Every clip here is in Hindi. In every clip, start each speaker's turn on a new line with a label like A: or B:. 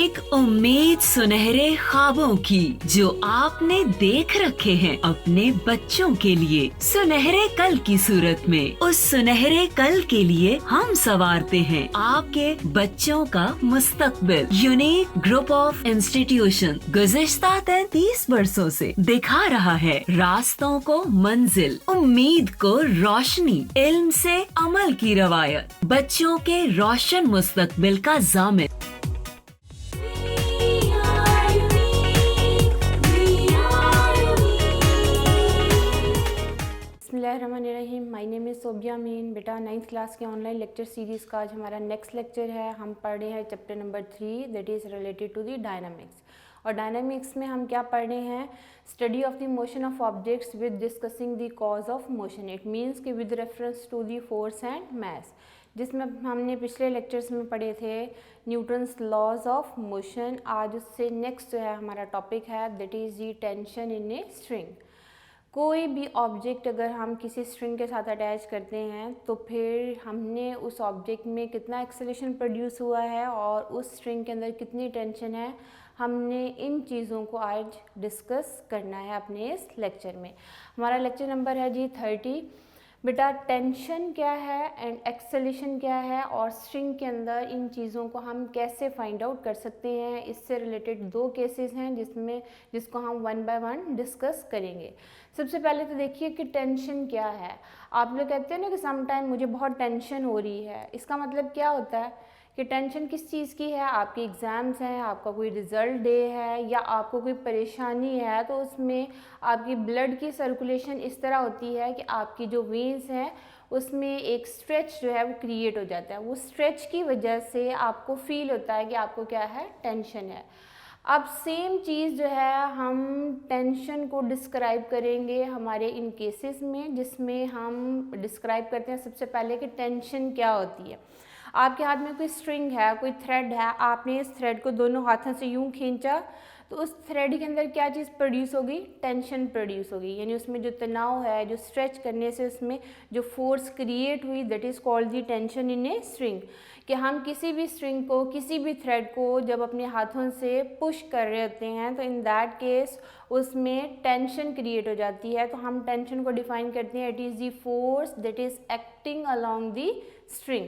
A: एक उम्मीद सुनहरे ख्वाबों की जो आपने देख रखे हैं अपने बच्चों के लिए, सुनहरे कल की सूरत में। उस सुनहरे कल के लिए हम संवारते हैं आपके बच्चों का मुस्तकबिल। यूनिक ग्रुप ऑफ इंस्टीट्यूशन गुज़िश्ता 33 वर्षों से दिखा रहा है रास्तों को मंजिल, उम्मीद को रोशनी, इल्म से अमल की रवायत, बच्चों के रोशन मुस्तकबिल का जामिन।
B: बिस्मिल्लाहिर्रहमानिर्रहीम। माय नेम इज़ सोबिया अमीन। बेटा 9th क्लास के ऑनलाइन लेक्चर सीरीज़ का आज हमारा नेक्स्ट लेक्चर है। हम पढ़ रहे हैं chapter number 3 that is related to the dynamics. और डायनामिक्स में हम क्या पढ़ रहे हैं? Study of the motion of objects with discussing the cause of motion. It means कि with reference to the force and mass, जिसमें हमने पिछले लेक्चर्स में पढ़े थे न्यूटन्स लॉज ऑफ मोशन। आज उससे नेक्स्ट जो है हमारा टॉपिक है that is the tension in a string. कोई भी ऑब्जेक्ट अगर हम किसी स्ट्रिंग के साथ अटैच करते हैं तो फिर हमने उस ऑब्जेक्ट में कितना एक्सेलेरेशन प्रोड्यूस हुआ है और उस स्ट्रिंग के अंदर कितनी टेंशन है, हमने इन चीज़ों को आज डिस्कस करना है अपने इस लेक्चर में। हमारा लेक्चर नंबर है जी 30। बेटा टेंशन क्या है एंड एक्सेलेरेशन क्या है और स्ट्रिंग के अंदर इन चीज़ों को हम कैसे फाइंड आउट कर सकते हैं, इससे रिलेटेड 2 केसेस हैं जिसको हम 1 बाय 1 डिस्कस करेंगे। सबसे पहले तो देखिए कि टेंशन क्या है। आप लोग कहते हैं ना कि सम टाइम मुझे बहुत टेंशन हो रही है। इसका मतलब क्या होता है कि टेंशन किस चीज़ की है? आपके एग्ज़ाम्स हैं, आपका कोई रिज़ल्ट डे है या आपको कोई परेशानी है, तो उसमें आपकी ब्लड की सर्कुलेशन इस तरह होती है कि आपकी जो वेन्स हैं उसमें एक स्ट्रेच जो है वो क्रिएट हो जाता है। वो स्ट्रेच की वजह से आपको फील होता है कि आपको क्या है, टेंशन है। अब सेम चीज़ जो है हम टेंशन को डिस्क्राइब करेंगे हमारे इन केसेस में, जिसमें हम डिस्क्राइब करते हैं सबसे पहले कि टेंशन क्या होती है। आपके हाथ में कोई स्ट्रिंग है, कोई थ्रेड है, आपने इस थ्रेड को दोनों हाथों से यूं खींचा तो उस थ्रेड के अंदर क्या चीज़ प्रोड्यूस होगी? टेंशन प्रोड्यूस होगी। यानी उसमें जो तनाव है, जो स्ट्रेच करने से उसमें जो फोर्स क्रिएट हुई that is called the tension in a string. कि हम किसी भी स्ट्रिंग को, किसी भी थ्रेड को जब अपने हाथों से पुश कर रहे होते हैं तो इन दैट केस उसमें टेंशन क्रिएट हो जाती है। तो हम टेंशन को डिफाइन करते हैं it is the force that is acting along the string.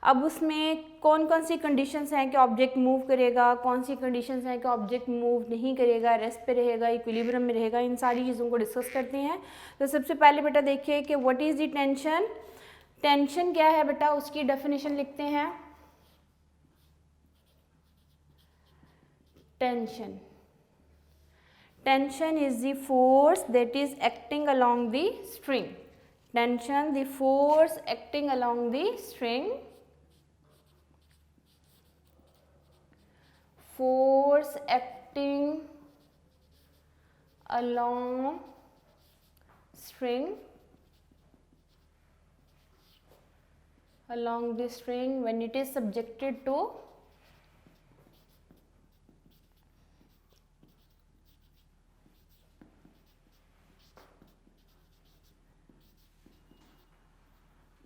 B: अब उसमें कौन कौन सी कंडीशंस हैं कि ऑब्जेक्ट मूव करेगा, कौन सी कंडीशंस हैं कि ऑब्जेक्ट मूव नहीं करेगा, रेस्ट पे रहेगा, इक्विलिब्रियम में रहेगा, इन सारी चीज़ों को डिस्कस करते हैं। तो सबसे पहले बेटा देखिए कि what is the tension. Tension क्या है बेटा, उसकी डेफिनेशन लिखते हैं। Tension is the force that is acting along the string. Tension, the force acting along the string. Force acting along the string when it is subjected to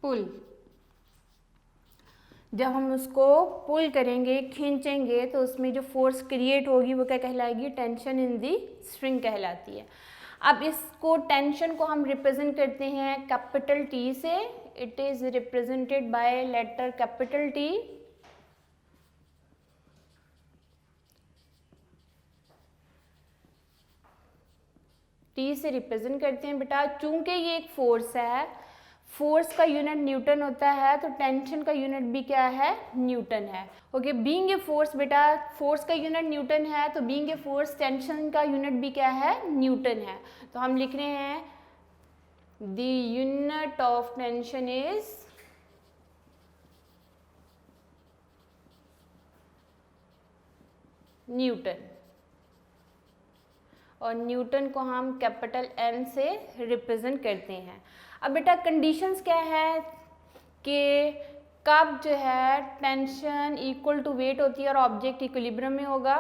B: pull। जब हम उसको पुल करेंगे, खींचेंगे, तो उसमें जो फोर्स क्रिएट होगी वो क्या कहलाएगी? टेंशन इन दी स्ट्रिंग कहलाती है। अब इसको टेंशन को हम रिप्रेजेंट करते हैं कैपिटल टी से। It is represented by letter capital T. T से रिप्रेजेंट करते हैं बेटा। चूंकि ये एक फोर्स है, फोर्स का यूनिट न्यूटन होता है, तो टेंशन का यूनिट भी क्या है? न्यूटन है। ओके, बीइंग ए फोर्स बेटा, फोर्स का यूनिट न्यूटन है, तो बीइंग ए फोर्स टेंशन का यूनिट भी क्या है? न्यूटन है। तो हम लिख रहे हैं the unit of tension is Newton. और न्यूटन को हम कैपिटल एन से रिप्रेजेंट करते हैं। अब बेटा कंडीशंस क्या है कि कब जो है टेंशन इक्वल टू वेट होती है और ऑब्जेक्ट इक्विलिब्रियम में होगा।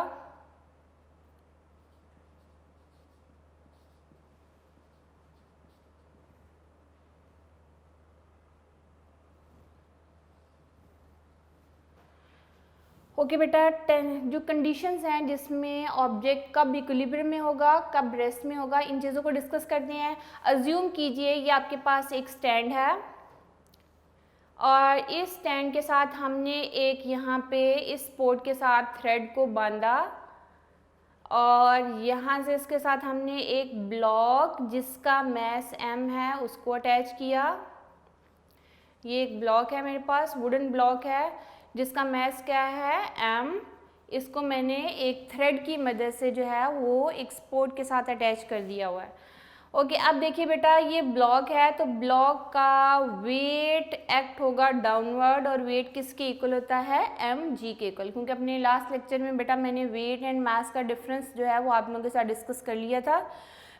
B: ओके बेटा, जो कंडीशंस हैं जिसमें ऑब्जेक्ट कब इक्विलिब्रियम में होगा, कब रेस्ट में होगा, इन चीज़ों को डिस्कस करते हैं। अज्यूम कीजिए ये आपके पास एक स्टैंड है और इस स्टैंड के साथ हमने एक यहाँ पे इस पोर्ट के साथ थ्रेड को बांधा और यहाँ से इसके साथ हमने एक ब्लॉक जिसका मैस m है उसको अटैच किया। ये एक ब्लॉक है मेरे पास, वुडन ब्लॉक है जिसका मैस क्या है m। इसको मैंने एक थ्रेड की मदद से जो है वो एक पोर्ट के साथ अटैच कर दिया हुआ है। ओके, अब देखिए बेटा ये ब्लॉक है तो ब्लॉक का वेट एक्ट होगा डाउनवर्ड और वेट किसके इक्वल होता है, mg के इक्वल। क्योंकि अपने लास्ट लेक्चर में बेटा मैंने वेट एंड मास का डिफरेंस जो है वो आप लोगों के साथ डिस्कस कर लिया था।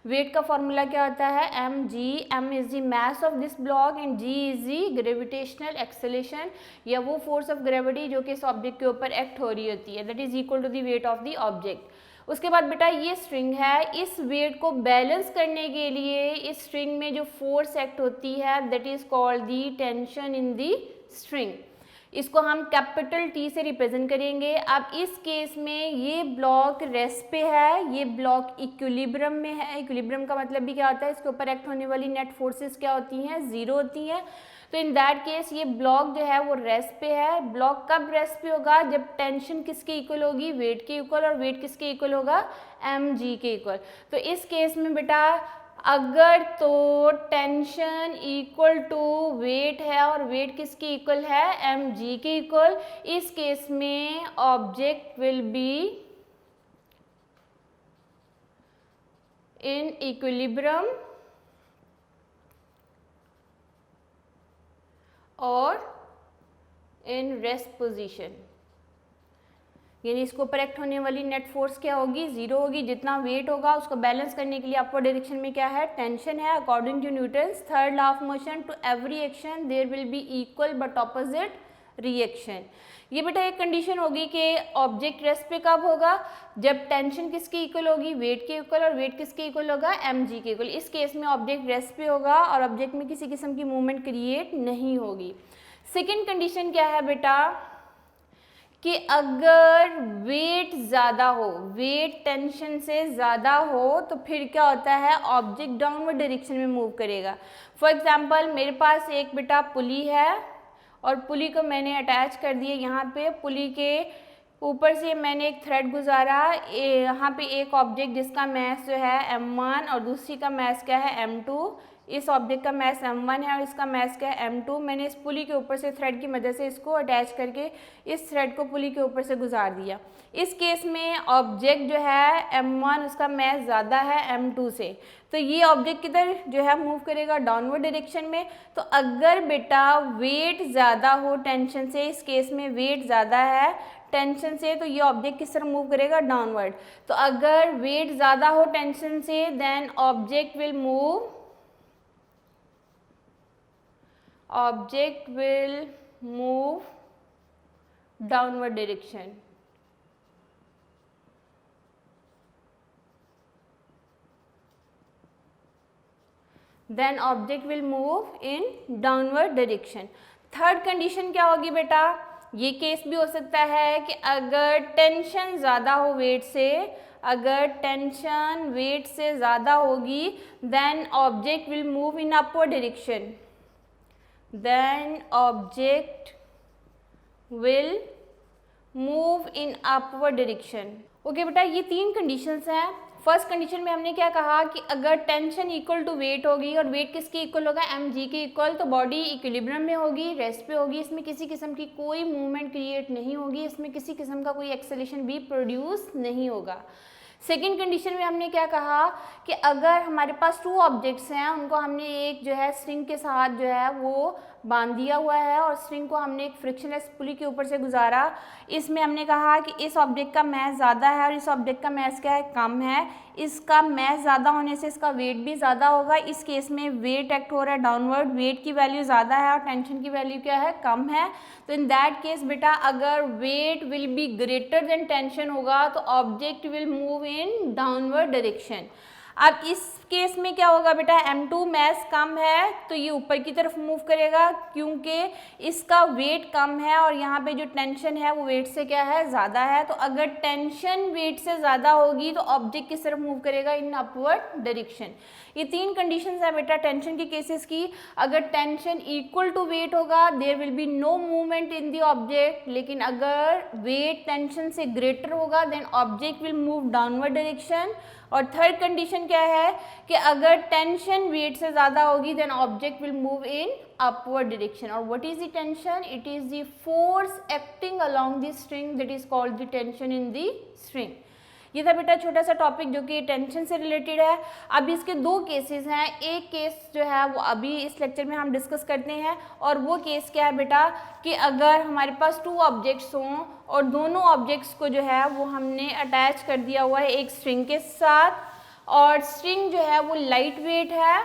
B: वेट का फॉर्मूला क्या होता है, mg, m is the mass of this block and g is the gravitational acceleration या वो फोर्स ऑफ ग्रेविटी जो कि इस ऑब्जेक्ट के ऊपर एक्ट हो रही होती है, that is equal to the weight of the object. उसके बाद बेटा ये स्ट्रिंग है, इस वेट को बैलेंस करने के लिए इस स्ट्रिंग में जो फोर्स एक्ट होती है that is called the tension in the string. इसको हम कैपिटल T से रिप्रेजेंट करेंगे। अब इस केस में ये ब्लॉक रेस्ट पे है, ये ब्लॉक इक्विलिब्रियम में है। इक्विलिब्रियम का मतलब भी क्या होता है, इसके ऊपर एक्ट होने वाली नेट फोर्सेस क्या होती हैं, 0 होती हैं। तो इन दैट केस ये ब्लॉक जो है वो रेस्ट पे है। ब्लॉक कब रेस्ट पे होगा, जब टेंशन किसके इक्वल होगी, वेट के इक्वल, और वेट किसके इक्वल होगा, mg के इक्वल। तो इस केस में बेटा अगर तो टेंशन इक्वल टू वेट है और वेट किसके इक्वल है, mg के इक्वल, इस केस में object will be in equilibrium और इन रेस्ट पोजीशन। यानी इसको ऊपर एक्ट होने वाली नेट फोर्स क्या होगी, 0 होगी। जितना वेट होगा उसको बैलेंस करने के लिए अपवर्ड डायरेक्शन में क्या है, टेंशन है। According to Newton's third law of motion, to every action there will be equal but opposite reaction. ये बेटा एक कंडीशन होगी कि ऑब्जेक्ट रेस्ट पे कब होगा, जब टेंशन किसके इक्वल होगी, वेट के इक्वल, और वेट किसके इक्वल होगा, mg के इक्वल। इस केस में ऑब्जेक्ट रेस्ट पे होगा और ऑब्जेक्ट में किसी किस्म की मूवमेंट क्रिएट नहीं होगी। सेकेंड कंडीशन क्या है बेटा कि अगर वेट ज़्यादा हो, वेट टेंशन से ज़्यादा हो, तो फिर क्या होता है, ऑब्जेक्ट डाउनवर्ड डायरेक्शन में मूव करेगा। फॉर एग्जांपल मेरे पास एक बेटा पुली है और पुली को मैंने अटैच कर दिया यहाँ पे। पुली के ऊपर से मैंने एक थ्रेड गुजारा, यहाँ पे एक ऑब्जेक्ट जिसका मैस जो है m1 और दूसरी का मैस क्या है m2। इस ऑब्जेक्ट का मैस m1 है और इसका मैस क्या है m2। मैंने इस पुली के ऊपर से थ्रेड की मदद से इसको अटैच करके इस थ्रेड को पुली के ऊपर से गुजार दिया। इस केस में ऑब्जेक्ट जो है m1 उसका मैस ज़्यादा है m2 से, तो ये ऑब्जेक्ट किधर जो है मूव करेगा, डाउनवर्ड डायरेक्शन में। तो अगर बेटा वेट ज़्यादा हो टेंशन से, इस केस में वेट ज़्यादा है टेंशन से, तो ये ऑब्जेक्ट किस तरह मूव करेगा, डाउनवर्ड। तो अगर वेट ज़्यादा हो टेंशन से then object will move downward direction. Then object will move in downward direction. Third condition क्या होगी बेटा, ये केस भी हो सकता है कि अगर टेंशन ज़्यादा हो वेट से, अगर टेंशन वेट से ज़्यादा होगी then object will move in upward direction, then object will move in upward direction। Okay बेटा ये तीन कंडीशंस हैं। फर्स्ट कंडीशन में हमने क्या कहा कि अगर टेंशन इक्वल टू वेट होगी और वेट किसके इक्वल होगा, mg के इक्वल, तो बॉडी इक्विलिब्रियम में होगी, रेस्ट पे होगी, इसमें किसी किस्म की कोई मूवमेंट क्रिएट नहीं होगी, इसमें किसी किस्म का कोई एक्सेलेरेशन भी प्रोड्यूस नहीं होगा। सेकेंड कंडीशन में हमने क्या कहा कि अगर हमारे पास टू ऑब्जेक्ट्स हैं, उनको हमने एक जो है स्ट्रिंग के साथ जो है वो बांध दिया हुआ है और स्ट्रिंग को हमने एक फ्रिक्शनलेस पुली के ऊपर से गुजारा। इसमें हमने कहा कि इस ऑब्जेक्ट का मैस ज़्यादा है और इस ऑब्जेक्ट का मैस क्या है, कम है। इसका मैस ज़्यादा होने से इसका वेट भी ज़्यादा होगा। इस केस में वेट एक्ट हो रहा है डाउनवर्ड, वेट की वैल्यू ज़्यादा है और टेंशन की वैल्यू क्या है, कम है। तो इन दैट केस बेटा अगर weight will be greater than tension होगा तो object will move in downward direction. अब इस केस में क्या होगा बेटा, M2 मैस कम है तो ये ऊपर की तरफ मूव करेगा क्योंकि इसका वेट कम है और यहाँ पे जो टेंशन है वो वेट से क्या है, ज़्यादा है। तो अगर टेंशन वेट से ज़्यादा होगी तो ऑब्जेक्ट किस तरफ मूव करेगा, इन अपवर्ड डायरेक्शन। ये तीन कंडीशंस है बेटा टेंशन के केसेस की। अगर टेंशन इक्वल टू वेट होगा there will be no movement in the object, लेकिन अगर वेट टेंशन से ग्रेटर होगा then object will move downward direction. और थर्ड कंडीशन क्या है कि अगर टेंशन वेट से ज़्यादा होगी then object will move in upward direction. और what is the tension, it is the force acting along the string that is called the tension in the string. ये था बेटा छोटा सा टॉपिक जो कि टेंशन से रिलेटेड है। अब इसके दो केसेस हैं, एक केस जो है वो अभी इस लेक्चर में हम डिस्कस करते हैं और वो केस क्या है बेटा कि अगर हमारे पास टू ऑब्जेक्ट्स हों और दोनों ऑब्जेक्ट्स को जो है वो हमने अटैच कर दिया हुआ है एक स्ट्रिंग के साथ और स्ट्रिंग जो है वो लाइट वेट है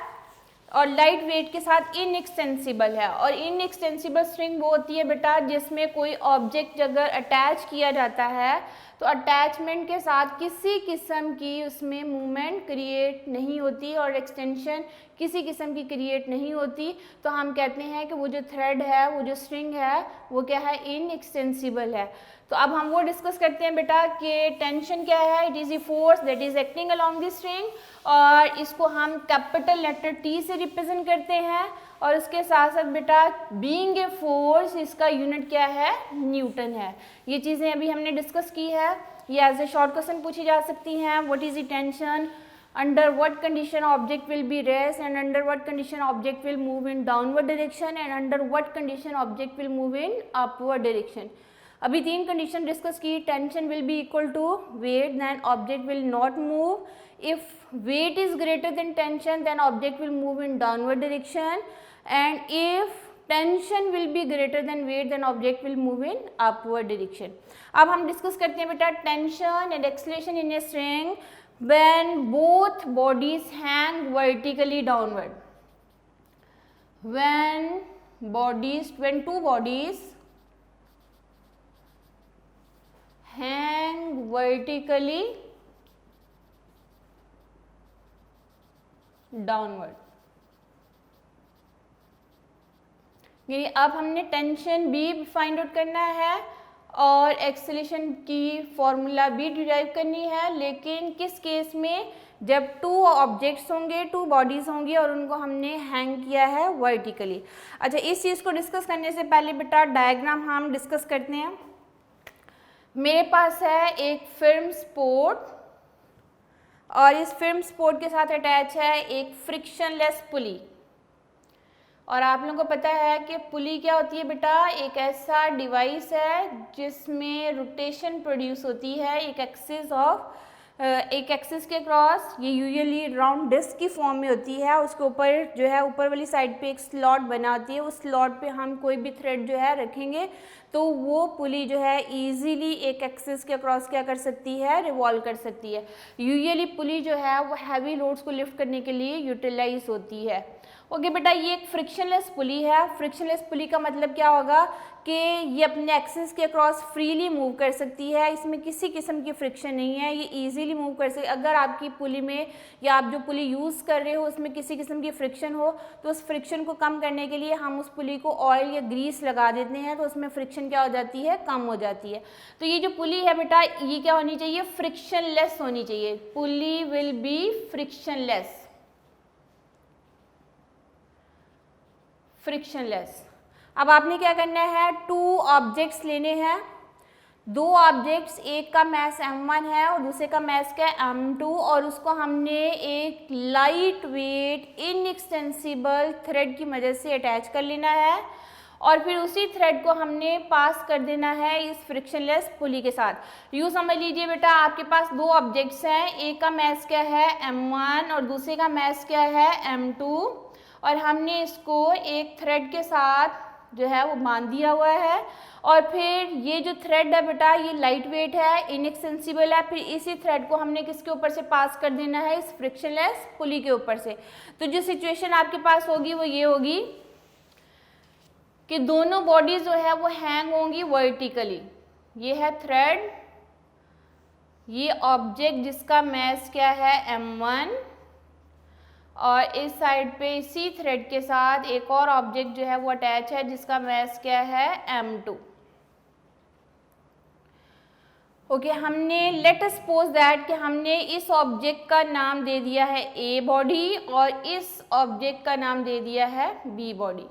B: और लाइट वेट के साथ इनएक्सटेंसिबल है। और इनएक्सटेंसिबल स्ट्रिंग वो होती है बेटा जिसमें कोई ऑब्जेक्ट अगर अटैच किया जाता है तो अटैचमेंट के साथ किसी किस्म की उसमें मूवमेंट क्रिएट नहीं होती और एक्सटेंशन किसी किस्म की क्रिएट नहीं होती। तो हम कहते हैं कि वो जो थ्रेड है, वो जो स्ट्रिंग है वो क्या है, इनएक्सटेंसिबल है। तो अब हम वो डिस्कस करते हैं बेटा कि टेंशन क्या है, it is a force that is acting along the string और इसको हम कैपिटल लेटर T से रिप्रेजेंट करते हैं और उसके साथ साथ बेटा बीइंग ए फोर्स इसका यूनिट क्या है, न्यूटन है। ये चीज़ें अभी हमने डिस्कस की है, ये एज ए शॉर्ट क्वेश्चन पूछी जा सकती हैं। What is the tension, under what condition object will be rest and under what condition object will move in downward direction and under what condition object will move in upward direction. अभी तीन कंडीशन डिस्कस की, tension will be equal to weight then object will not move, if weight is greater than tension then object will move in downward direction and if tension will be greater than weight then object will move in upward direction। अब हम डिस्कस करते हैं बेटा tension and acceleration in a string when both bodies hang vertically downward, when two bodies hang vertically downward. यानी अब हमने टेंशन भी फाइंड आउट करना है और एक्सेलरेशन की फॉर्मूला भी डिराइव करनी है, लेकिन किस केस में, जब टू ऑब्जेक्ट्स होंगे, टू बॉडीज होंगी और उनको हमने हैंग किया है वर्टिकली। अच्छा, इस चीज़ को डिस्कस करने से पहले बेटा डायग्राम हम डिस्कस करते हैं। मेरे पास है एक फिल्म स्पोर्ट और इस फिल्म स्पोर्ट के साथ अटैच है एक फ्रिक्शनलेस पुली। और आप लोगों को पता है कि पुली क्या होती है बेटा, एक ऐसा डिवाइस है जिसमें रोटेशन प्रोड्यूस होती है एक एक्सिस के क्रॉस। ये यूजुअली राउंड डिस्क की फॉर्म में होती है, उसके ऊपर जो है ऊपर वाली साइड पे एक स्लॉट बना होती है, उस स्लॉट पे हम कोई भी थ्रेड जो है रखेंगे तो वो पुली जो है इजीली एक एक्सिस के क्रॉस क्या कर सकती है, रिवॉल्व कर सकती है। यूजुअली पुली जो है वो हैवी लोड्स को लिफ्ट करने के लिए यूटिलाइज होती है। ओके बेटा, ये एक फ्रिक्शनलेस पुली है। फ्रिक्शनलेस पुली का मतलब क्या होगा कि ये अपने एक्सिस के अक्रॉस फ्रीली मूव कर सकती है, इसमें किसी किस्म की फ्रिक्शन नहीं है, ये इजीली मूव कर सकती है। अगर आपकी पुली में या आप जो पुली यूज़ कर रहे हो उसमें किसी किस्म की फ्रिक्शन हो तो उस फ्रिक्शन को कम करने के लिए हम उस पुली को ऑयल या ग्रीस लगा देते हैं, तो उसमें फ्रिक्शन क्या हो जाती है, कम हो जाती है। तो ये जो पुली है बेटा, ये क्या होनी चाहिए, फ्रिक्शनलेस होनी चाहिए। पुली विल बी फ्रिक्शनलेस, फ्रिक्शनलेस। अब आपने क्या करना है, टू ऑब्जेक्ट्स लेने हैं, दो ऑब्जेक्ट्स, एक का मैस m1 है और दूसरे का मैस क्या है, m2, और उसको हमने एक लाइट वेट इनएक्सटेंसिबल थ्रेड की मदद से अटैच कर लेना है और फिर उसी थ्रेड को हमने पास कर देना है इस फ्रिक्शनलेस पुली के साथ। यूँ समझ लीजिए बेटा, आपके पास दो ऑब्जेक्ट्स हैं, एक का मैस क्या है m1 और दूसरे का मैस क्या है m2, और हमने इसको एक थ्रेड के साथ जो है वो बांध दिया हुआ है। और फिर ये जो थ्रेड है बेटा, ये लाइट वेट है, इनएक्सटेंसिबल है, फिर इसी थ्रेड को हमने किसके ऊपर से पास कर देना है, इस फ्रिक्शनलेस पुली के ऊपर से। तो जो सिचुएशन आपके पास होगी वो ये होगी कि दोनों बॉडी जो है वो हैंग होंगी वर्टिकली। ये है थ्रेड, ये ऑब्जेक्ट जिसका मैस क्या है m1, और इस साइड पे इसी थ्रेड के साथ एक और ऑब्जेक्ट जो है वो अटैच है जिसका मास क्या है m2। ओके, हमने लेट अस सपोज दैट कि हमने इस ऑब्जेक्ट का नाम दे दिया है ए बॉडी और इस ऑब्जेक्ट का नाम दे दिया है बी बॉडी।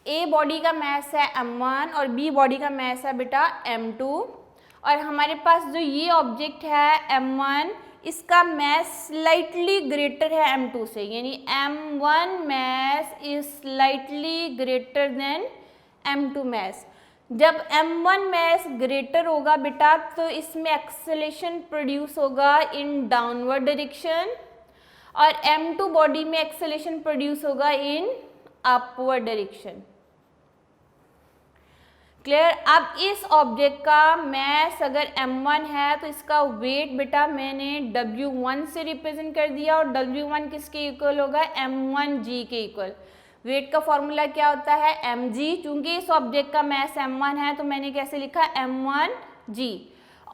B: ए बॉडी का मास है m1 और बी बॉडी का मास है बेटा m2, और हमारे पास जो ये ऑब्जेक्ट है m1 इसका मास स्लाइटली ग्रेटर है m2 से, यानी m1 mass is slightly greater than m2 मास। जब m1 मास ग्रेटर होगा बेटा तो इसमें एक्सेलेरेशन प्रोड्यूस होगा इन डाउनवर्ड डायरेक्शन और m2 बॉडी में एक्सेलेरेशन प्रोड्यूस होगा इन अपवर्ड डायरेक्शन। क्लियर। अब इस ऑब्जेक्ट का मास अगर m1 है तो इसका वेट बेटा मैंने w1 से रिप्रेजेंट कर दिया और w1 किसके इक्वल होगा m1g के इक्वल। वेट का फॉर्मूला क्या होता है mg, चूंकि इस ऑब्जेक्ट का मास m1 है तो मैंने कैसे लिखा m1g,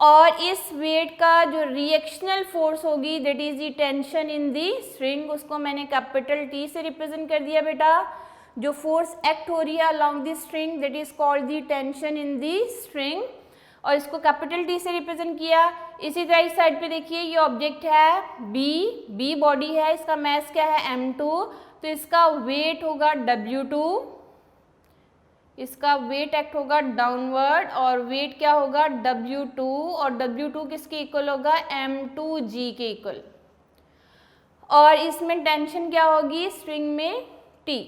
B: और इस वेट का जो रिएक्शनल फोर्स होगी that is the tension in the string, उसको मैंने कैपिटल T से रिप्रेजेंट कर दिया बेटा। जो फोर्स एक्ट हो रही है along the string that is called the tension in the string, और इसको कैपिटल T से रिप्रेजेंट किया। इसी तरह इस साइड पे देखिए ये ऑब्जेक्ट है बी बॉडी है, इसका मास क्या है m2, तो इसका वेट होगा w2, इसका वेट एक्ट होगा डाउनवर्ड और वेट क्या होगा w2, और w2 किसके इक्वल होगा m2g के इक्वल, और इसमें टेंशन क्या होगी स्ट्रिंग में T।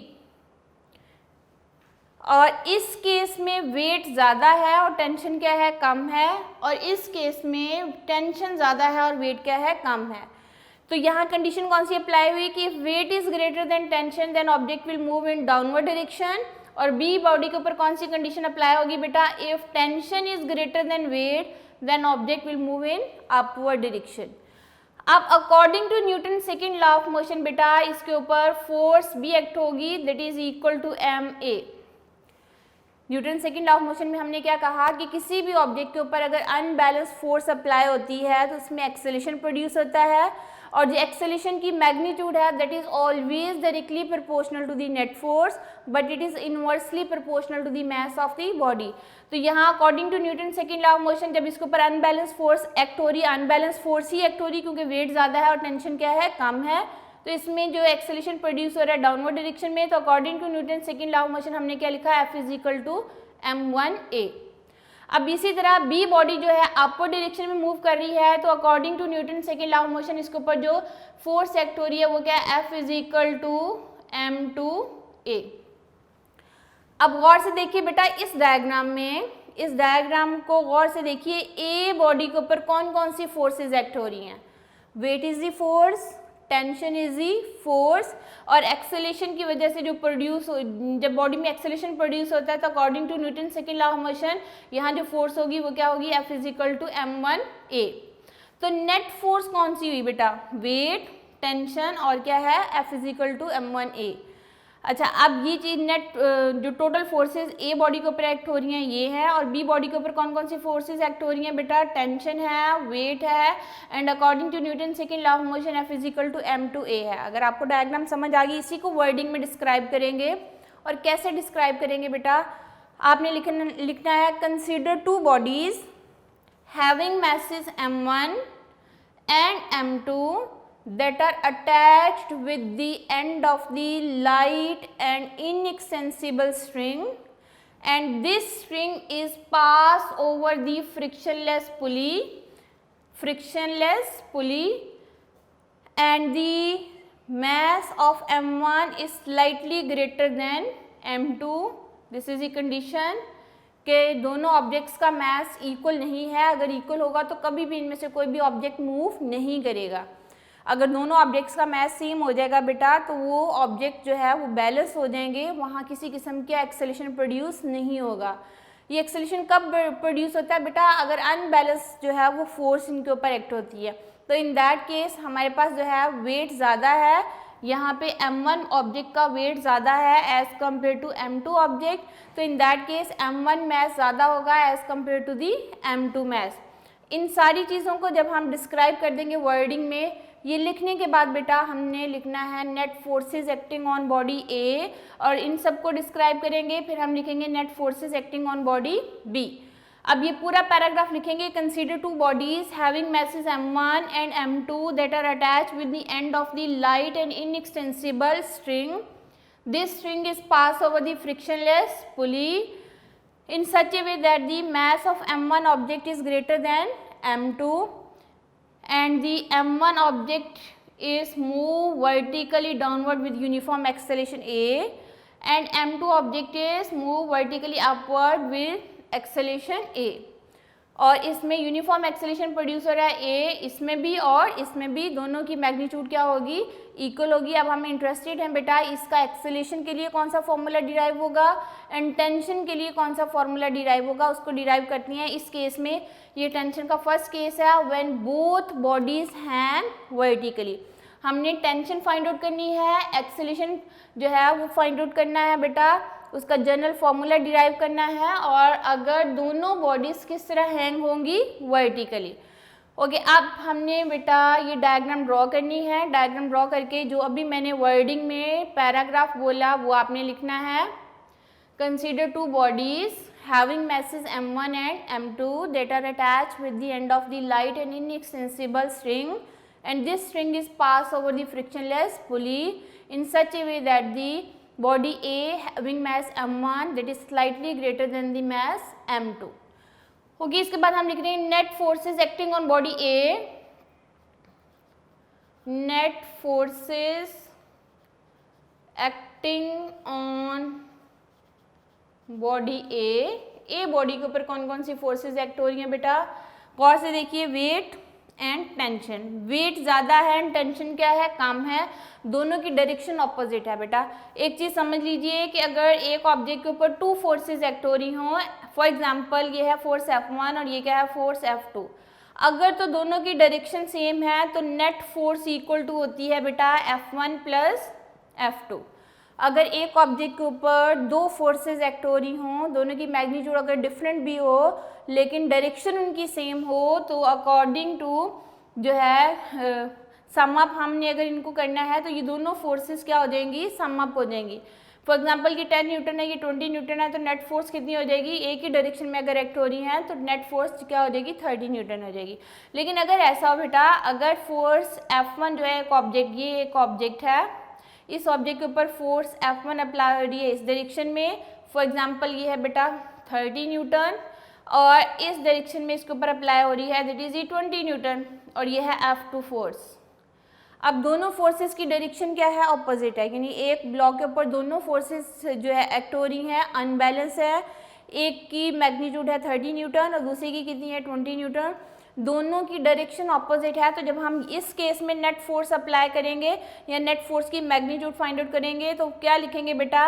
B: और इस केस में वेट ज़्यादा है और टेंशन क्या है कम है, और इस केस में टेंशन ज़्यादा है और वेट क्या है कम है। तो यहाँ कंडीशन कौन सी अप्लाई हुई कि if weight is greater than tension then object will move in downward direction, और बी बॉडी के ऊपर कौन सी कंडीशन अप्लाई होगी बेटा if tension is greater than weight then object will move in upward direction. अब according to Newton second law of motion बेटा इसके ऊपर फोर्स बी एक्ट होगी that is equal to ma। Newton second law of motion में हमने क्या कहा कि किसी भी ऑब्जेक्ट के ऊपर अगर अनबैलेंस फोर्स अप्लाई होती है तो उसमें एक्सेलेरेशन प्रोड्यूस होता है, और जो एक्सेलेरेशन की मैग्नीट्यूड है that is always directly proportional to the net force but it is inversely proportional to the mass of the body. तो यहाँ according to Newton second law of motion जब इसके ऊपर अनबैलेंस फोर्स एक्ट हो रही है, अनबैलेंस फोर्स ही एक्ट हो रही है क्योंकि वेट ज़्यादा है और टेंशन क्या है कम है, तो इसमें जो एक्सेलेरेशन प्रोड्यूस हो रहा है डाउनवर्ड डायरेक्शन में, तो according to Newton second law of motion हमने क्या लिखा F is equal to m1a। अब इसी तरह बी बॉडी जो है अपवर्ड डायरेक्शन में मूव कर रही है, तो according to Newton second law of motion इसके ऊपर जो फोर्स एक्ट हो रही है वो क्या है F is equal to m2a। अब गौर से देखिए बेटा इस डायग्राम में, इस डायग्राम को गौर से देखिए, ए बॉडी के ऊपर कौन कौन सी फोर्सेस एक्ट हो रही हैं। Weight is the force, tension is the force, और एक्सेलेरेशन की वजह से जो प्रोड्यूस, जब बॉडी में एक्सेलेरेशन प्रोड्यूस होता है तो according to Newton second law of motion यहाँ जो फोर्स होगी वो क्या होगी F is equal to m1a। तो नेट फोर्स कौन सी हुई बेटा, वेट, टेंशन और क्या है F is equal to m1a। अच्छा, अब ये चीज नेट जो टोटल फोर्सेस ए बॉडी के ऊपर एक्ट हो रही हैं ये है, और बी बॉडी के ऊपर कौन कौन सी फोर्सेस एक्ट हो रही हैं बेटा, टेंशन है, वेट है, and according to Newton second law of motion F is equal to m2a है। अगर आपको डायग्राम समझ आ गई, इसी को वर्डिंग में डिस्क्राइब करेंगे, और कैसे डिस्क्राइब करेंगे बेटा, आपने लिखना है consider to bodies having masses m1 and m2 that are attached with the end of the light and inaccessible string, and this string is passed over the frictionless pulley and the mass of m1 is slightly greater than m2। this is the condition कि दोनों ऑब्जेक्ट्स का मास इक्वल नहीं है। अगर इक्वल होगा तो कभी भी इनमें से कोई भी ऑब्जेक्ट मूव नहीं करेगा। अगर दोनों ऑब्जेक्ट्स का मास सेम हो जाएगा बेटा तो वो ऑब्जेक्ट जो है वो बैलेंस हो जाएंगे, वहाँ किसी किस्म का एक्सेलेरेशन प्रोड्यूस नहीं होगा। ये एक्सेलेरेशन कब प्रोड्यूस होता है बेटा, अगर अनबैलेंस जो है वो फोर्स इनके ऊपर एक्ट होती है। तो इन दैट केस हमारे पास जो है वेट ज़्यादा है, यहाँ पे m1 ऑब्जेक्ट का वेट ज़्यादा है as compare to m2 object, तो in that case m1 mass ज़्यादा होगा as compare to the m2 mass. इन सारी चीज़ों को जब हम डिस्क्राइब कर देंगे वर्डिंग में, ये लिखने के बाद बेटा हमने लिखना है net forces acting on body A, और इन सबको डिस्क्राइब करेंगे, फिर हम लिखेंगे net forces acting on body B. अब ये पूरा पैराग्राफ लिखेंगे, consider two bodies having masses m1 and m2 that are attached with the end of the light and inextensible string. This string is pass over the frictionless pulley in such a way that the mass of m1 object is greater than m2 and the m1 object is moved vertically downward with uniform acceleration a and m2 object is moved vertically upward with acceleration a। और इसमें यूनिफॉर्म एक्सेलेरेशन प्रोड्यूस हो रहा है ए, इसमें भी और इसमें भी, दोनों की मैग्नीट्यूड क्या होगी, इक्वल होगी। अब हमें इंटरेस्टेड हैं बेटा इसका एक्सेलेरेशन के लिए कौन सा फॉर्मूला डिराइव होगा एंड टेंशन के लिए कौन सा फॉर्मूला डिराइव होगा, उसको डिराइव करती हैं। इस केस में ये टेंशन का फर्स्ट केस है when both bodies hang vertically. हमने टेंशन फाइंड आउट करनी है, एक्सेलेरेशन जो है वो फाइंड आउट करना है बेटा, उसका जनरल फॉर्मूला डिराइव करना है, और अगर दोनों बॉडीज किस तरह हैंग होंगी, वर्टिकली। ओके, अब हमने बेटा ये डायग्राम ड्रॉ करनी है। डायग्राम ड्रॉ करके जो अभी मैंने वर्डिंग में पैराग्राफ बोला वो आपने लिखना है। Consider two bodies having masses m1 and m2 that are attached with the end of the light and inextensible string, and this string is passed over the frictionless pulley in such a way that the body A having mass m1 that is slightly greater than the mass m2। Okay, इसके बाद हम लिख रहे हैं net forces acting on body A. Net forces acting on body a body के ऊपर कौन कौन सी फोर्सेस एक्ट हो रही हैं बेटा, गौर से देखिए, वेट एंड टेंशन। वेट ज़्यादा है एंड टेंशन क्या है, कम है, दोनों की डायरेक्शन ऑपोजिट है बेटा। एक चीज़ समझ लीजिए कि अगर एक ऑब्जेक्ट के ऊपर टू फोर्सेस एक्ट हो रही हों, फॉर एग्जांपल ये है फोर्स F1 और ये क्या है, फोर्स F2, अगर तो दोनों की डायरेक्शन सेम है तो नेट फोर्स इक्वल टू होती है बेटा F1 प्लस F2। अगर एक ऑब्जेक्ट के ऊपर दो फोर्सेस एक्ट हो रही हों, दोनों की मैग्नीट्यूड अगर डिफरेंट भी हो लेकिन डायरेक्शन उनकी सेम हो, तो अकॉर्डिंग टू जो है सम अप हमने अगर इनको करना है तो ये दोनों फोर्सेस क्या हो जाएंगी, सम अप हो जाएंगी। फॉर एग्जांपल ये 10 न्यूटन है, ये 20 न्यूटन है, तो नेट फोर्स कितनी हो जाएगी, एक ही डायरेक्शन में अगर एक्ट हो रही हैं तो नेट फोर्स क्या हो जाएगी, 30 न्यूटन हो जाएगी। लेकिन अगर ऐसा हो बेटा, अगर फोर्स F1 जो है एक ऑब्जेक्ट, ये एक ऑब्जेक्ट है, इस ऑब्जेक्ट के ऊपर फोर्स F1 अप्लाई हो रही है इस डायरेक्शन में, फॉर एग्जांपल ये है बेटा 30 न्यूटन, और इस डायरेक्शन में इसके ऊपर अप्लाई हो रही है दैट इज 20 न्यूटन, और ये है F2 फोर्स। अब दोनों फोर्सेस की डायरेक्शन क्या है, ऑपोजिट है, यानी एक ब्लॉक के ऊपर दोनों फोर्सेस जो है एक्ट हो रही हैं, अनबैलेंस है। एक की मैग्नीट्यूड है 30 न्यूटन और दूसरी की कितनी है, 20 न्यूटन, दोनों की डायरेक्शन ऑपोजिट है। तो जब हम इस केस में नेट फोर्स अप्लाई करेंगे या नेट फोर्स की मैग्नीट्यूड फाइंड आउट करेंगे तो क्या लिखेंगे बेटा,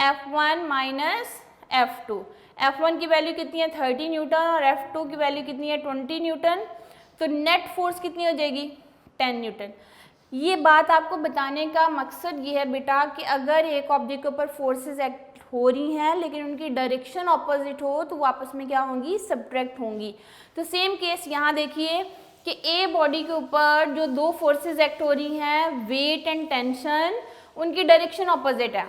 B: F1 माइनस F2। F1 की वैल्यू कितनी है, 30 न्यूटन, और F2 की वैल्यू कितनी है, 20 न्यूटन, तो नेट फोर्स कितनी हो जाएगी, 10 न्यूटन। ये बात आपको बताने का मकसद ये है बेटा कि अगर एक ऑब्जेक्ट के ऊपर फोर्सेस एक्ट हो रही हैं लेकिन उनकी डायरेक्शन ऑपोजिट हो तो वो आपस में क्या होंगी, सब्ट्रैक्ट होंगी। तो सेम केस यहाँ देखिए कि ए बॉडी के ऊपर जो दो फोर्सेस एक्ट हो रही हैं, वेट एंड टेंशन, उनकी डायरेक्शन ऑपोजिट है।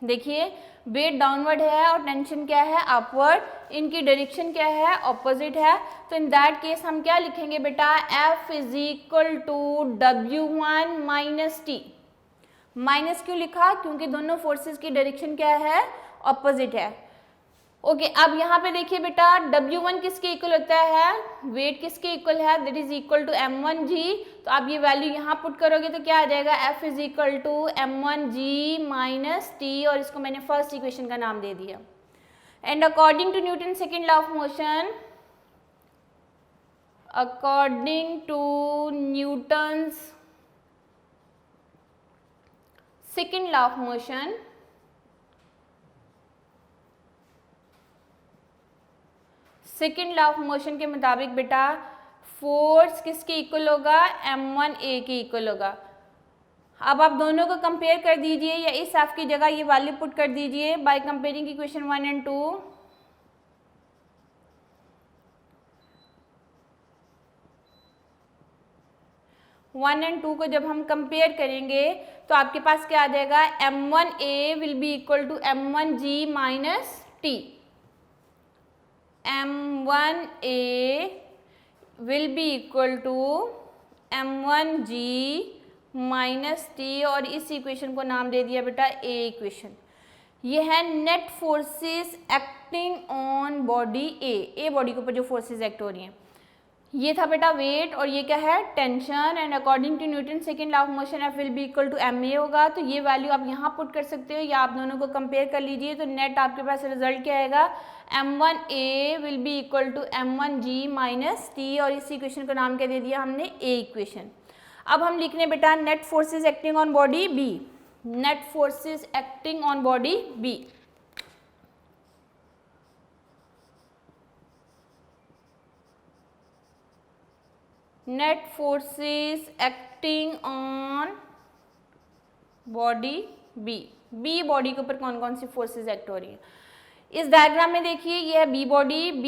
B: देखिए वेट डाउनवर्ड है और टेंशन क्या है, अपवर्ड, इनकी डायरेक्शन क्या है, ऑपोजिट है। तो इन दैट केस हम क्या लिखेंगे बेटा, F is equal to W1 minus T। Minus क्यों लिखा, क्योंकि दोनों फोर्सेस की डायरेक्शन क्या है, ऑपोजिट है। ओके, अब यहाँ पे देखिए बेटा W1 किसके इक्वल होता है, वेट किसके इक्वल है, that is equal to m1g। तो आप ये वैल्यू यहाँ पुट करोगे तो क्या आ जाएगा, F is equal to m1g minus T, और इसको मैंने फर्स्ट इक्वेशन का नाम दे दिया। And according to Newton second law of motion, according to Newton's second law of motion, second law of motion के मुताबिक बेटा फोर्स किसके इक्वल होगा, m1a के इक्वल होगा। अब आप दोनों को कंपेयर कर दीजिए या इस F की जगह ये वैल्यू पुट कर दीजिए by comparing equation 1 and 2। 1 and 2 को जब हम कंपेयर करेंगे तो आपके पास क्या आ जाएगा, m1a will be equal to m1g minus t, m1a will be equal to m1g minus T, और इस इक्वेशन को नाम दे दिया बेटा ए इक्वेशन। ये है net forces acting on body a body के ऊपर जो फोर्सेस एक्ट हो रही हैं। ये था बेटा वेट, और ये क्या है, tension, and according to Newton second law of motion F will be equal to M A होगा। तो ये वैल्यू आप यहाँ पुट कर सकते हो या आप दोनों को कंपेयर कर लीजिए। तो नेट आपके पास रिजल्ट क्या आएगा, m1a will be equal to m1g minus T, और इस इक्वेशन को नाम क्या दे दिया हमने, ए इक्वेशन। अब हम लिख रहे बेटा net forces acting on body B, net forces acting on body B. Net forces acting on body B, B body के ऊपर कौन कौन सी फोर्सेस एक्ट हो रही है। इस डायग्राम में देखिए ये है बी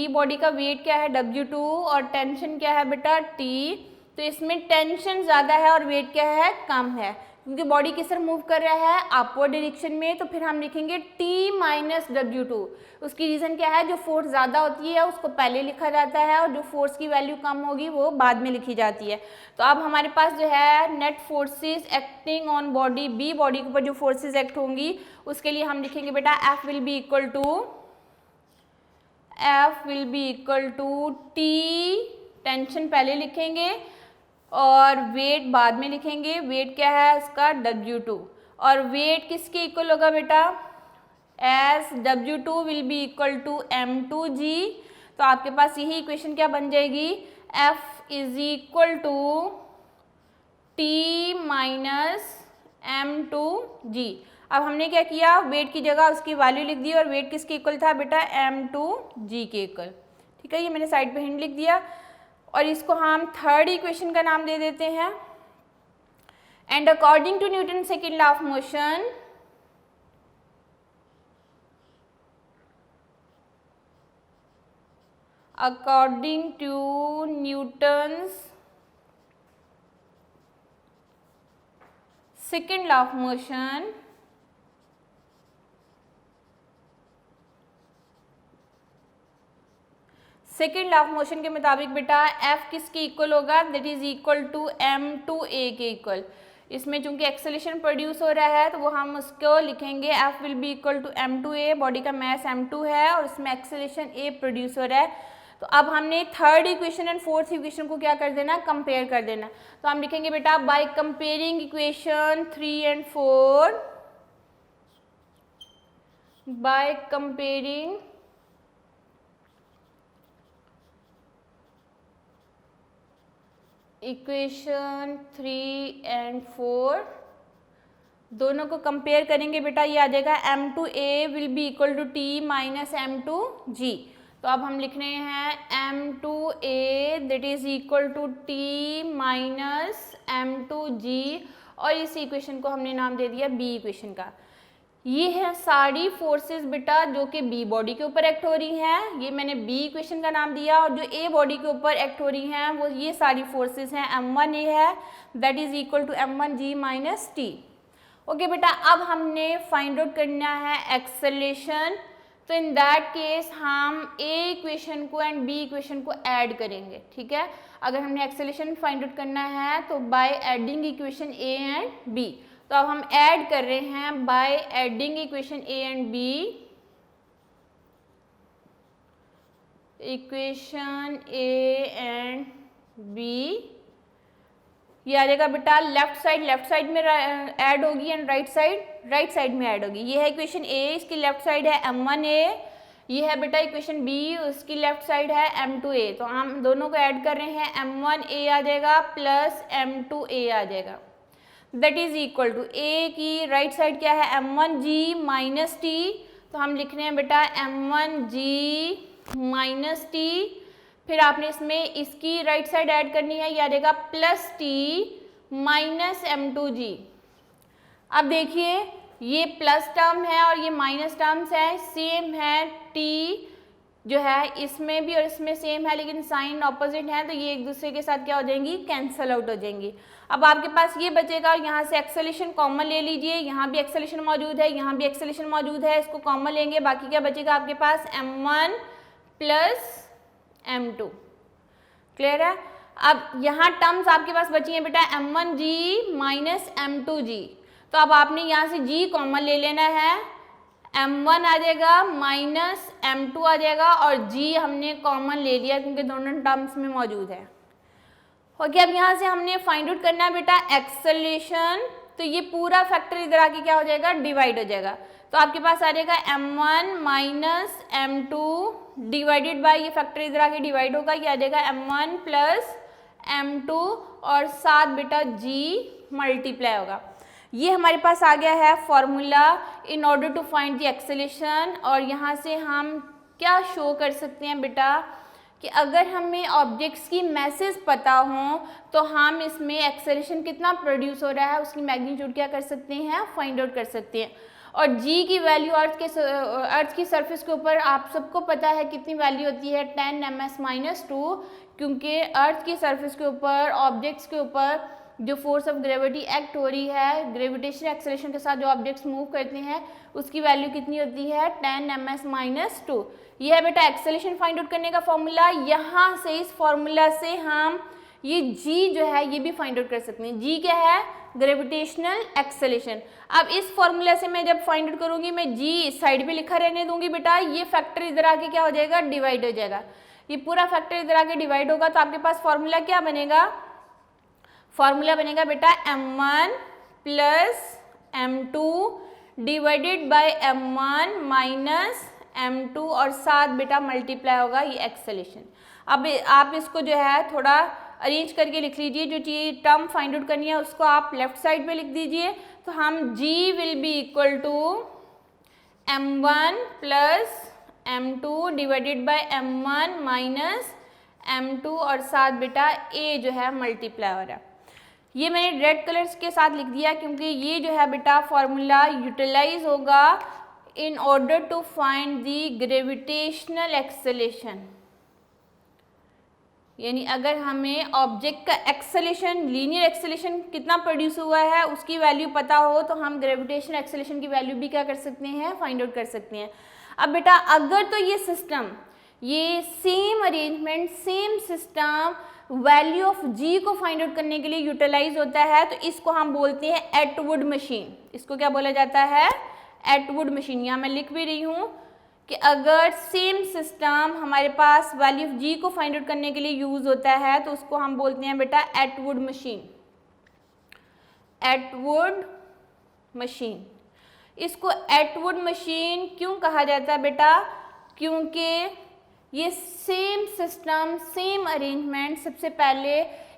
B: बॉडी का वेट क्या है W2 और टेंशन क्या है बेटा T। तो इसमें टेंशन ज़्यादा है और वेट क्या है, कम है, क्योंकि बॉडी किस तरह मूव कर रहा है, अपवर्ड डायरेक्शन में। तो फिर हम लिखेंगे T माइनस W2। उसकी रीज़न क्या है, जो फोर्स ज़्यादा होती है उसको पहले लिखा जाता है और जो फोर्स की वैल्यू कम होगी वो बाद में लिखी जाती है। तो अब हमारे पास जो है net forces acting on body B, body के ऊपर जो फोर्सेस एक्ट होंगी उसके लिए हम लिखेंगे बेटा F will be equal to T, tension पहले लिखेंगे और वेट बाद में लिखेंगे। वेट क्या है इसका, W2, और वेट किसके इक्वल होगा बेटा, as W2 will be equal to m2g। तो आपके पास यही इक्वेशन क्या बन जाएगी, F is equal to T minus m2g। अब हमने क्या किया, वेट की जगह उसकी वैल्यू लिख दी, और वेट किसके इक्वल था बेटा, m2g के इक्वल। ठीक है, ये मैंने साइड पे हिंट लिख दिया, और इसको हम थर्ड इक्वेशन का नाम दे देते हैं। And according to Newton second law of motion, according to Newton's second law of motion, second law of motion के मुताबिक बेटा F किसके इक्वल होगा, that is equal to m2a के इक्वल। इसमें चूंकि एक्सेलेरेशन प्रोड्यूस हो रहा है तो वो हम उसको लिखेंगे F will be equal to m2a, body का मास m2 है और उसमें एक्सेलेरेशन a प्रोड्यूस हो रहा है। तो अब हमने third equation and fourth equation को क्या कर देना, कंपेयर कर देना। तो हम लिखेंगे बेटा by comparing equation 3 and 4, by comparing equation 3 and 4, दोनों को कंपेयर करेंगे बेटा, ये आ जाएगा m2a will be equal to T minus m2g। तो अब हम लिख रहे हैं m2a that is equal to T minus m2g, और इस इक्वेशन को हमने नाम दे दिया बी इक्वेशन का। ये है सारी फोर्सेस बेटा जो कि बी बॉडी के ऊपर एक्ट हो रही हैं, ये मैंने बी इक्वेशन का नाम दिया, और जो ए बॉडी के ऊपर एक्ट हो रही हैं वो ये सारी फोर्सेस हैं। m1a है that is equal to m1g minus T. Okay बेटा, अब हमने फाइंड आउट करना है एक्सेलरेशन। तो इन दैट केस हम ए इक्वेशन को एंड बी इक्वेशन को ऐड करेंगे। ठीक है, अगर हमने एक्सेलरेशन फाइंड आउट करना है तो by adding equation A and B. तो अब हम ऐड कर रहे हैं by adding equation A and B, equation A and B. ये आ जाएगा बेटा लेफ्ट साइड में ऐड होगी एंड राइट साइड में ऐड होगी। ये है इक्वेशन ए, इसकी लेफ्ट साइड है m1a, ये है बेटा इक्वेशन बी, उसकी लेफ्ट साइड है m2a। तो हम दोनों को ऐड कर रहे हैं, m1a आ जाएगा प्लस m2a आ जाएगा, दैट इज इक्वल टू ए की राइट साइड क्या है m1g माइनस टी। तो हम लिख रहे हैं बेटा m1g माइनस टी, फिर आपने इसमें इसकी राइट साइड ऐड करनी है, ये आ जाएगा प्लस टी माइनस m2g। अब देखिए ये प्लस टर्म है और ये माइनस टर्म्स है, सेम है, टी जो है इसमें भी और इसमें सेम है लेकिन साइन ऑपोजिट है, तो ये एक दूसरे के साथ क्या हो जाएंगी, कैंसल आउट हो जाएंगी। अब आपके पास ये बचेगा, यहाँ से एक्सेलेरेशन कॉमन ले लीजिए, यहाँ भी एक्सेलेरेशन मौजूद है, यहाँ भी एक्सेलेरेशन मौजूद है, इसको कॉमन लेंगे, बाकी क्या बचेगा आपके पास m1 प्लस m2। क्लियर है। अब यहाँ टर्म्स आपके पास बची हैं बेटा m1g माइनस m2g, तो अब आपने यहाँ से g कॉमन ले लेना है, m1 आ जाएगा माइनस m2 आ जाएगा और g हमने कॉमन ले लिया क्योंकि दोनों टर्म्स में मौजूद है। ओके, अब यहाँ से हमने फाइंड आउट करना है बेटा एक्सेलरेशन, तो ये पूरा फैक्टर इधर आके क्या हो जाएगा, डिवाइड हो जाएगा। तो आपके पास आ जाएगा m1 minus m2 divided bye, ये फैक्टर इधर आके डिवाइड होगा, ये आ जाएगा m1 प्लस m2 और साथ बेटा g मल्टीप्लाई होगा। ये हमारे पास आ गया है formula in order to find the acceleration. और यहाँ से हम क्या शो कर सकते हैं बेटा कि अगर हमें ऑब्जेक्ट्स की मैसेज पता हो तो हम इसमें एक्सेलरेशन कितना प्रोड्यूस हो रहा है उसकी मैग्नीट्यूड क्या कर सकते हैं, फाइंड आउट कर सकते हैं। और g की वैल्यू अर्थ की सरफेस के ऊपर आप सबको पता है कितनी वैल्यू होती है, 10 ms-2, क्योंकि अर्थ की सरफेस के ऊपर ऑब्जेक्ट्स के ऊपर जो फोर्स ऑफ ग्रेविटी एक्ट हो रही है, ग्रेविटेशन एक्सेलरेशन के साथ जो ऑब्जेक्ट्स मूव करते हैं उसकी वैल्यू कितनी होती है, 10 ms-2। ये है बेटा एक्सेलरेशन फाइंड आउट करने का फॉर्मूला। यहाँ से इस फॉर्मूला से हम ये g जो है ये भी फाइंड आउट कर सकते हैं। g क्या है, ग्रेविटेशनल एक्सेलरेशन। अब इस फॉर्मूला से मैं जब फाइंड आउट करूंगी मैं g इस साइड पे लिखा रहने दूंगी बेटा, ये फैक्टर इधर आके क्या हो जाएगा, डिवाइड हो जाएगा। ये पूरा फैक्टर इधर आके डिवाइड होगा तो आपके पास फॉर्मूला क्या बनेगा, फॉर्मूला बनेगा बेटा m1 plus m2 divided by m1 minus m2 और साथ बेटा मल्टीप्लाई होगा ये एक्सेलरेशन। अब आप इसको जो है थोड़ा अरेंज करके लिख लीजिए, जो चीज टर्म फाइंड आउट करनी है उसको आप लेफ्ट साइड पे लिख दीजिए। तो हम g will be equal to m1 plus m2 divided by m1 minus m2 और साथ बेटा a जो है मल्टीप्लाई हो रहा है। ये मैंने रेड कलर्स के साथ लिख दिया क्योंकि ये जो है बेटा फॉर्मूला यूटिलाइज होगा in order to find the gravitational acceleration. यानी अगर हमें ऑब्जेक्ट का एक्सेलरेशन, लीनियर एक्सेलरेशन कितना प्रोड्यूस हुआ है उसकी वैल्यू पता हो तो हम ग्रेविटेशनल एक्सेलरेशन की वैल्यू भी क्या कर सकते हैं, फाइंड आउट कर सकते हैं। अब बेटा अगर तो ये सिस्टम, ये same arrangement, same system value of g को फाइंड आउट करने के लिए यूटिलाइज होता है तो इसको हम बोलते हैं एटवुड मशीन। इसको क्या बोला जाता है, एटवुड मशीन। यहाँ मैं लिख भी रही हूँ कि अगर सेम सिस्टम हमारे पास वैल्यू ऑफ g को फाइंड आउट करने के लिए यूज होता है तो उसको हम बोलते हैं बेटा एटवुड मशीन। एटवुड मशीन, इसको एटवुड मशीन क्यों कहा जाता है बेटा, क्योंकि ये सेम सिस्टम, सेम अरेंजमेंट सबसे पहले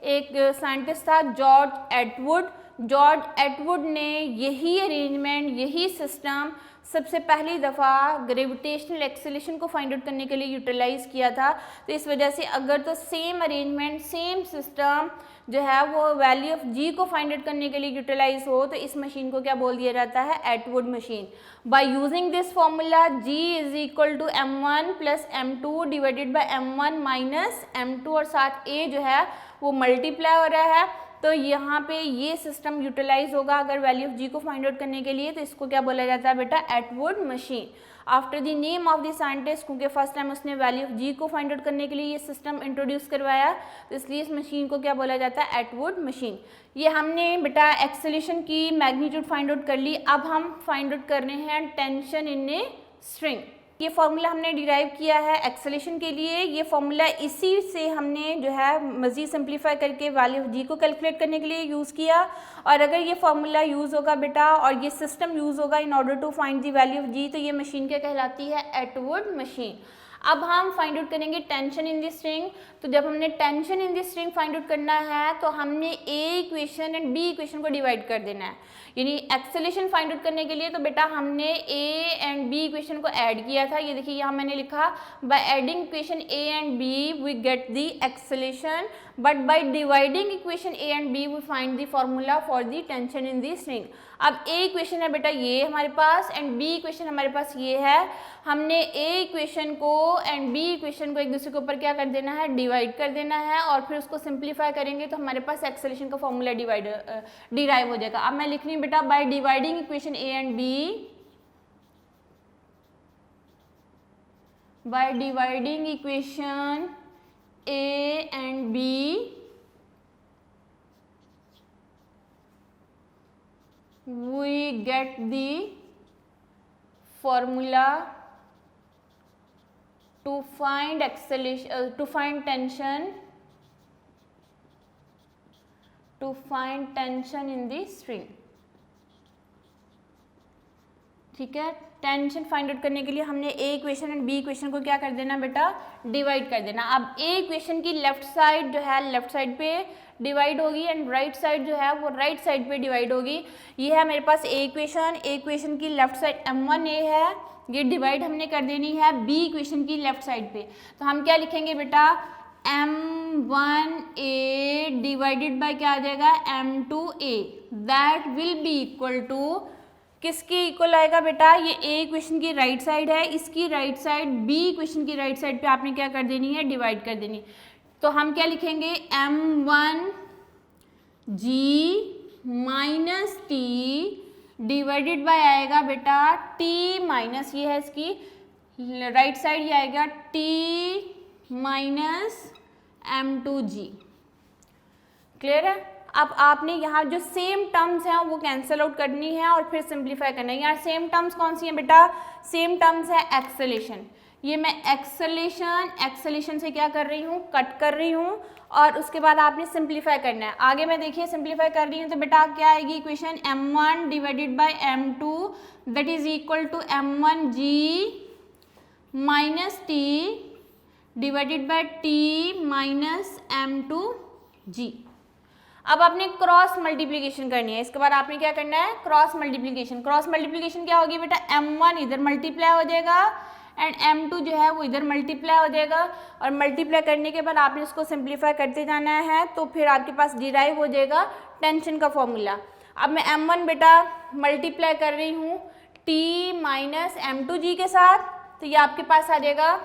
B: एक साइंटिस्ट था जॉर्ज एटवुड। जॉर्ज एटवुड ने यही अरेंजमेंट, यही सिस्टम सबसे पहली दफ़ा ग्रेविटेशनल एक्सेलरेशन को फाइंड आउट करने के लिए यूटिलाइज किया था। तो इस वजह से अगर तो सेम अरेंजमेंट, सेम सिस्टम जो है वो वैल्यू ऑफ g को फाइंड आउट करने के लिए यूटिलाइज हो तो इस मशीन को क्या बोल दिया जाता है, Atwood machine. By using this formula g is equal to m1 plus m2 divided by m1 minus m2 और साथ a जो है वो मल्टीप्लाई हो रहा है। तो यहाँ पे ये सिस्टम यूटिलाइज होगा अगर वैल्यू ऑफ g को फाइंड आउट करने के लिए, तो इसको क्या बोला जाता है बेटा, Atwood machine. After the name of the scientist, क्योंकि फर्स्ट टाइम उसने वैल्यू ऑफ g को फाइंड आउट करने के लिए ये सिस्टम इंट्रोड्यूस करवाया तो इसलिए इस मशीन को क्या बोला जाता है, एटवुड मशीन। ये हमने बेटा एक्सेलरेशन की मैग्नीट्यूड फाइंड आउट कर ली। अब हम फाइंड आउट कर रहे हैं टेंशन इन ए स्ट्रिंग। ये फॉर्मूला हमने डिराइव किया है एक्सेलरेशन के लिए। ये फॉर्मूला इसी से हमने जो है मज़ीद सिंप्लीफाई करके वैल्यू ऑफ g को कैलकुलेट करने के लिए यूज़ किया। और अगर ये फॉर्मूला यूज़ होगा बेटा और ये सिस्टम यूज़ होगा in order to find the value of g, तो ये मशीन क्या कहलाती है, एटवुड मशीन। अब हम फाइंड आउट करेंगे टेंशन इन द स्ट्रिंग। तो जब हमने tension in the string find out करना है तो हमने a equation and b equation को डिवाइड कर देना है। यानी एक्सेलरेशन फाइंड आउट करने के लिए तो बेटा हमने a एंड b इक्वेशन को ऐड किया था। ये देखिए यहाँ मैंने लिखा by adding equation a and b we get the acceleration, but by dividing equation a and b we find the formula for the tension in the string. अब ए इक्वेशन है बेटा ये हमारे पास एंड बी इक्वेशन हमारे पास ये है। हमने ए इक्वेशन को एंड बी इक्वेशन को एक दूसरे के ऊपर क्या कर देना है, डिवाइड कर देना है और फिर उसको सिंप्लीफाई करेंगे तो हमारे पास एक्सेलेरेशन का फॉर्मूला डिराइव हो जाएगा। अब मैं लिख रही हूँ बेटा by dividing equation A and B, by dividing equation A and B, we get the formula to find acceleration, to find tension in the string। ठीक है, टेंशन फाइंड आउट करने के लिए हमने ए इक्वेशन एंड बी इक्वेशन को क्या कर देना बेटा, डिवाइड कर देना। अब ए इक्वेशन की लेफ्ट साइड जो है लेफ्ट साइड पे डिवाइड होगी एंड राइट साइड जो है वो राइट साइड पे डिवाइड होगी। ये है मेरे पास ए इक्वेशन की लेफ्ट साइड m1a है, ये डिवाइड हमने कर देनी है बी इक्वेशन की लेफ्ट साइड पे। तो हम क्या लिखेंगे बेटा, m1a डिवाइडेड बाय क्या आ जाएगा, m2a, that will be equal to किसके इक्वल आएगा बेटा, ये ए इक्वेशन की राइट साइड है, इसकी राइट साइड बी इक्वेशन की राइट साइड पे आपने क्या कर देनी है, डिवाइड कर देनी। तो हम क्या लिखेंगे, m1g minus T divided bye आएगा बेटा t माइनस, ये है इसकी राइट साइड, ये आएगा t माइनस m2g। क्लियर है। अब आपने यहाँ जो सेम टर्म्स हैं वो कैंसिल आउट करनी है और फिर सिंप्लीफाई करना है। यहाँ सेम टर्म्स कौन सी हैं बेटा, सेम टर्म्स है एक्सेलेरेशन। ये मैं एक्सेलेरेशन से क्या कर रही हूँ, कट कर रही हूँ और उसके बाद आपने सिंप्लीफाई करना है। आगे मैं देखिए सिंप्लीफाई कर रही हूँ तो बेटा क्या आएगी equation, m1 divided by m2 that is equal to m1g minus T divided by t minus m2g। अब आपने क्रॉस मल्टीप्लिकेशन करनी है, इसके बाद आपने क्या करना है, क्रॉस मल्टीप्लिकेशन। क्रॉस मल्टीप्लिकेशन क्या होगी बेटा, m1 इधर मल्टीप्लाई हो जाएगा एंड m2 जो है वो इधर मल्टीप्लाई हो जाएगा और मल्टीप्लाई करने के बाद आपने इसको सिंप्लीफाई करते जाना है तो फिर आपके पास डिराइव हो जाएगा टेंशन का फॉर्मूला। अब मैं m1 बेटा मल्टीप्लाई कर रही हूँ t माइनस m2g के साथ, तो ये आपके पास आ जाएगा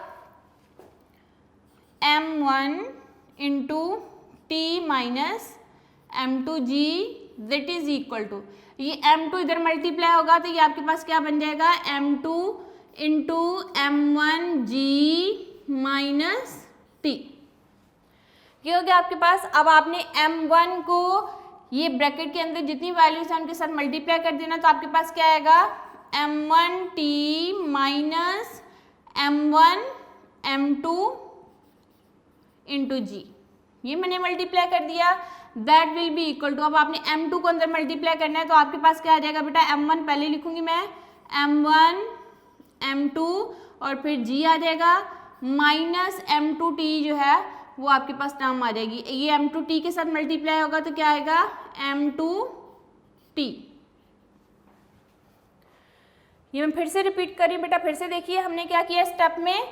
B: m1 into T minus m2g that is equal to, ये m2 इधर मल्टीप्लाई होगा तो ये आपके पास क्या बन जाएगा, m2 into m1g minus T. ये हो गया आपके पास। अब आपने m1 को ये ब्रैकेट के अंदर जितनी वैल्यूज हैं उनके साथ मल्टीप्लाई कर देना, तो आपके पास क्या आएगा, m1t minus m1 m2 into जी। ये मैंने मल्टीप्लाई कर दिया, that will be equal to, अब आपने m2 को अंदर मल्टीप्लाई करना है तो आपके पास क्या आ जाएगा बेटा, m1 पहले लिखूंगी मैं, m1 m2 और फिर g आ जाएगा माइनस m2t जो है वो आपके पास टर्म आ जाएगी। ये m2t के साथ मल्टीप्लाई होगा तो क्या आएगा, m2t। ये मैं फिर से रिपीट कर रही हूँ बेटा, फिर से देखिए हमने क्या किया स्टेप में,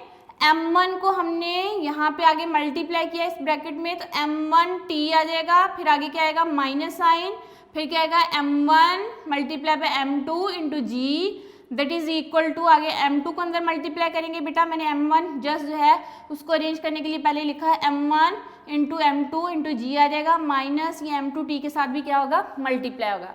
B: m1 को हमने यहाँ पे आगे मल्टीप्लाई किया इस ब्रैकेट में तो m1t आ जाएगा, फिर आगे क्या आएगा माइनस साइन, फिर क्या आएगा m1 multiply by m2 into G that is equal to, आगे m2 को अंदर मल्टीप्लाई करेंगे बेटा, मैंने m1 जस्ट जो है उसको अरेंज करने के लिए पहले लिखा है m1 इंटू m2 इंटू जी आ जाएगा माइनस ये m2t के साथ भी क्या होगा, मल्टीप्लाई होगा।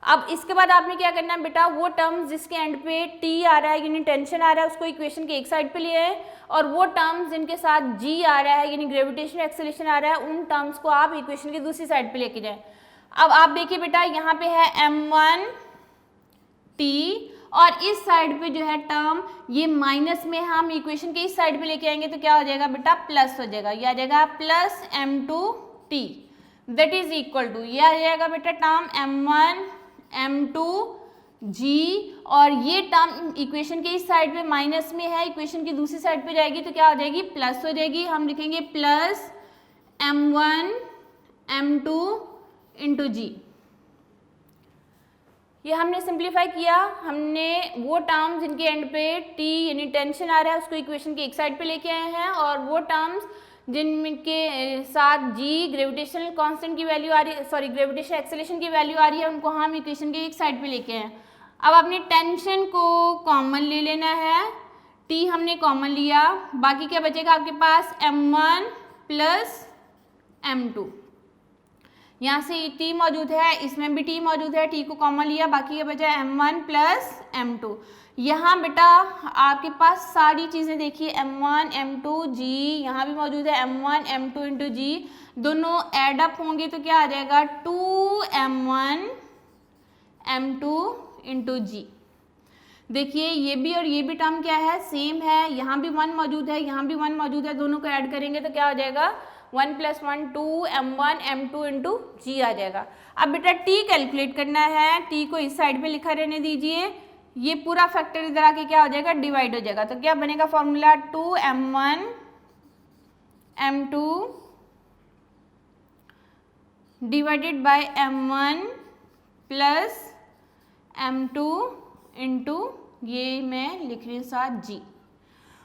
B: अब इसके बाद आपने क्या करना है बेटा, वो टर्म्स जिसके एंड पे t आ रहा है यानी टेंशन आ रहा है उसको इक्वेशन के एक साइड पे लिए है और वो टर्म्स जिनके साथ g आ रहा है यानी ग्रेविटेशनल एक्सेलरेशन आ रहा है उन टर्म्स को आप इक्वेशन की दूसरी साइड पे लेके जाएं। अब आप देखिए बेटा यहाँ पे है m1t और इस साइड पे जो है टर्म ये माइनस में हम इक्वेशन के इस साइड पे लेके आएंगे तो क्या हो जाएगा बेटा, प्लस हो जाएगा, ये आ जाएगा plus m2t that is equal to, ये आ जाएगा बेटा टर्म m1 m2g और ये टर्म इक्वेशन के इस साइड पे माइनस में है, इक्वेशन की दूसरी साइड पे जाएगी तो क्या हो जाएगी, प्लस हो जाएगी। हम लिखेंगे प्लस m1 m2 इंटू जी। ये हमने सिंप्लीफाई किया, हमने वो टर्म्स जिनके एंड पे t यानी टेंशन आ रहा है उसको इक्वेशन के एक साइड पे लेके आए हैं और वो टर्म्स जिनके साथ जी ग्रेविटेशनल कांस्टेंट की वैल्यू आ रही है, सॉरी ग्रेविटेशनल एक्सेलरेशन की वैल्यू आ रही है, उनको हम इक्वेशन के एक साइड पे लेके हैं। अब आपने टेंशन को कॉमन ले लेना है, टी हमने कॉमन लिया, बाकी क्या बचेगा आपके पास m1 प्लस m2। यहाँ से टी मौजूद है, इसमें भी टी मौजूद है, टी को कॉमन लिया, बाकी क्या बचा m1 प्लस m2। यहाँ बेटा आपके पास सारी चीज़ें देखिए m1 m2 g, यहाँ भी मौजूद है m1 m2 इंटू जी, दोनों एड अप होंगे तो क्या आ जाएगा 2m1 m2 इंटू जी। देखिए ये भी और ये भी टर्म क्या है, सेम है, यहाँ भी 1 मौजूद है, यहाँ भी 1 मौजूद है, दोनों को ऐड करेंगे तो क्या हो जाएगा 1 + 1 2m1 m2 इंटू जी आ जाएगा। अब बेटा टी कैलकुलेट करना है, टी को इस साइड पे लिखा रहने दीजिए, ये पूरा फैक्टर इधर आके क्या हो जाएगा डिवाइड हो जाएगा, तो क्या बनेगा formula 2m1 m2 divided by m1 plus m2 into ये मैं लिख रही हूँ साथ जी।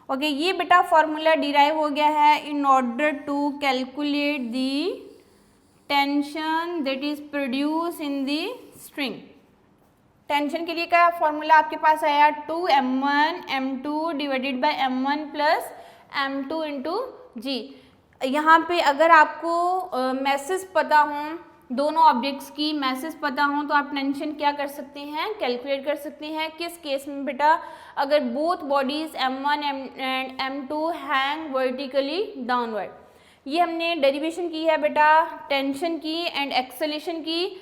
B: ओके, ये बेटा फॉर्मूला डिराइव हो गया है in order to calculate the tension that is produce in the string. Tension के लिए क्या फॉर्मूला आपके पास आया 2m1 m2 divided by m1 plus m2 into g. यहाँ पे अगर आपको मैसेज पता हो, दोनों ऑब्जेक्ट्स की मैसेज पता हो, तो आप टेंशन क्या कर सकते हैं, कैलकुलेट कर सकते हैं। किस केस में बेटा, अगर both bodies m1 and m2 hang vertically downward. ये हमने डेरिवेशन की है बेटा टेंशन की एंड एक्सेलेरेशन की।